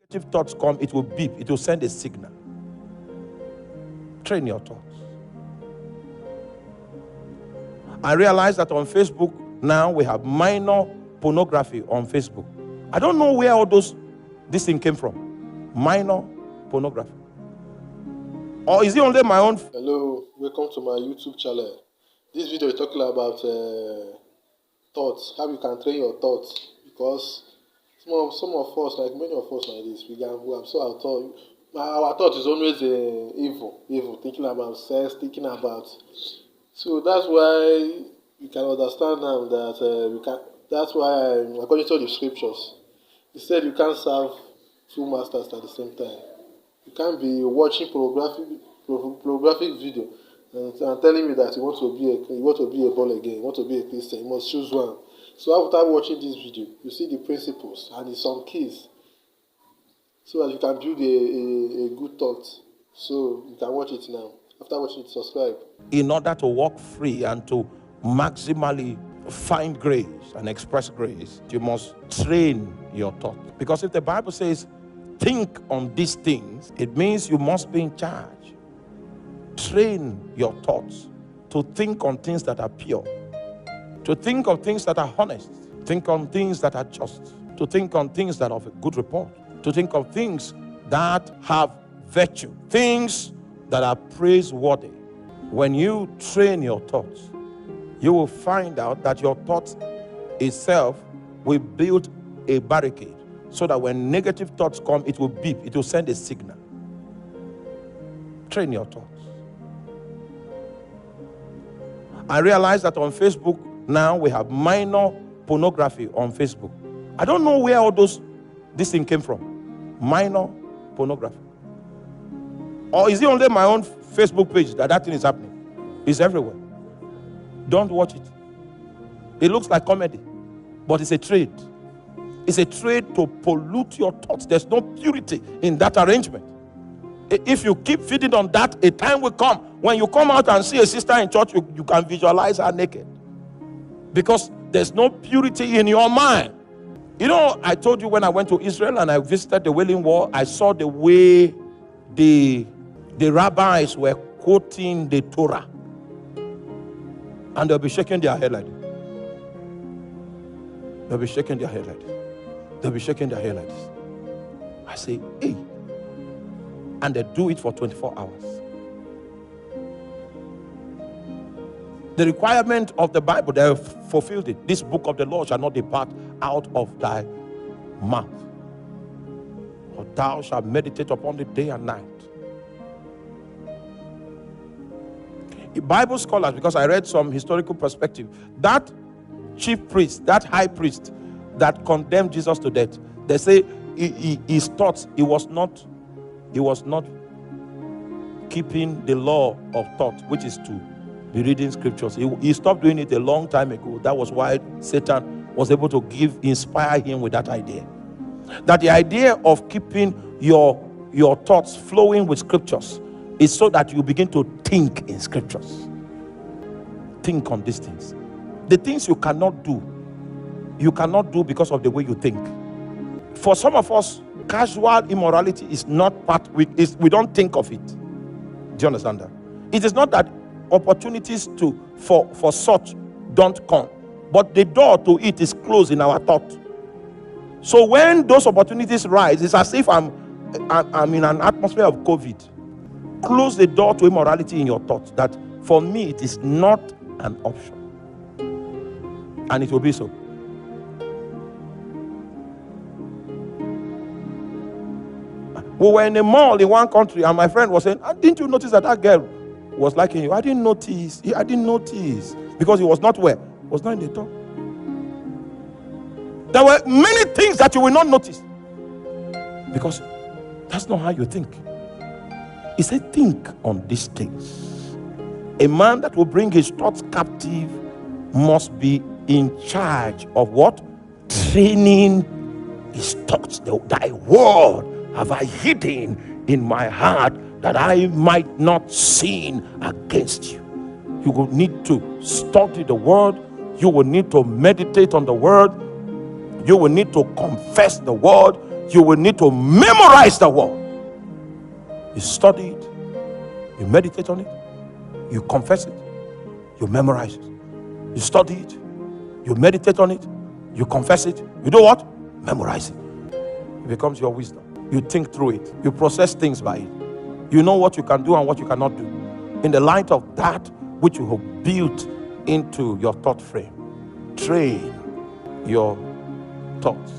Negative thoughts come, it will beep, it will send a signal. Train your thoughts. I realize that on Facebook now we have minor pornography on Facebook. I don't know where all this thing came from. Minor pornography. Or is it only my own? Hello, welcome to my YouTube channel. This video is talking about thoughts, how you can train your thoughts, because some of us, like many of us like this, we have so our thought is always evil, thinking about sex, thinking about. So that's why you can understand now that that's why, according to the scriptures, he said you can't serve two masters at the same time. You can't be watching pornographic video and telling me that you want to be a born again, you want to be a Christian. You must choose one. So after watching this video, you see the principles and some keys, so that you can build a good thought. So you can watch it now. After watching it, subscribe. In order to walk free and to maximally find grace and express grace, you must train your thought. Because if the Bible says, think on these things, it means you must be in charge. Train your thoughts to think on things that are pure, to think on things that are honest, think on things that are just, to think on things that are of a good report, to think of things that have virtue, things that are praiseworthy. When you train your thoughts, you will find out that your thoughts itself will build a barricade, so that when negative thoughts come, it will beep, it will send a signal. Train your thoughts. I realize that on Facebook now we have minor pornography on Facebook. I don't know where all this thing came from. Minor pornography. Or is it only my own Facebook page that thing is happening? It's everywhere. Don't watch it. It looks like comedy, but it's a trade. It's a trade to pollute your thoughts. There's no purity in that arrangement. If you keep feeding on that, a time will come when you come out and see a sister in church, you can visualize her naked. Because there's no purity in your mind. You know, I told you when I went to Israel and I visited the Wailing Wall, I saw the way the rabbis were quoting the Torah. And they'll be shaking their head like this. They'll be shaking their head like this. They'll be shaking their head like this. I say, hey. And they do it for 24 hours. The requirement of the Bible, they have fulfilled it. This book of the law shall not depart out of thy mouth, for thou shalt meditate upon it day and night. Bible scholars, because I read some historical perspective, that chief priest, that high priest that condemned Jesus to death, they say his thoughts, he was not keeping the law of thought, which is to be reading scriptures. He stopped doing it a long time ago. That was why Satan was able to inspire him with that idea. That the idea of keeping your thoughts flowing with scriptures is so that you begin to think in scriptures. Think on these things. The things you cannot do because of the way you think. For some of us, casual immorality is not part, we don't think of it. Do you understand that? It is not that opportunities for such don't come, but the door to it is closed in our thought. So when those opportunities rise, it's as if I'm in an atmosphere of COVID. Close the door to immorality in your thoughts, that for me it is not an option. And it will be so. We were in a mall in one country and my friend was saying, didn't you notice that girl was liking you? I didn't notice. Because he was not where? He was not in the top. There were many things that you will not notice, because that's not how you think. He said, think on these things. A man that will bring his thoughts captive must be in charge of what? Training his thoughts. Thy word have I hidden in my heart, that I might not sin against you. You will need to study the word. You will need to meditate on the word. You will need to confess the word. you will need to memorize the word. You study it, you meditate on it, you confess it, you memorize it. You study it, you meditate on it, you confess it, you do what? Memorize it. It becomes your wisdom. You think through it, you process things by it. You know what you can do and what you cannot do. In the light of that which you have built into your thought frame, train your thoughts.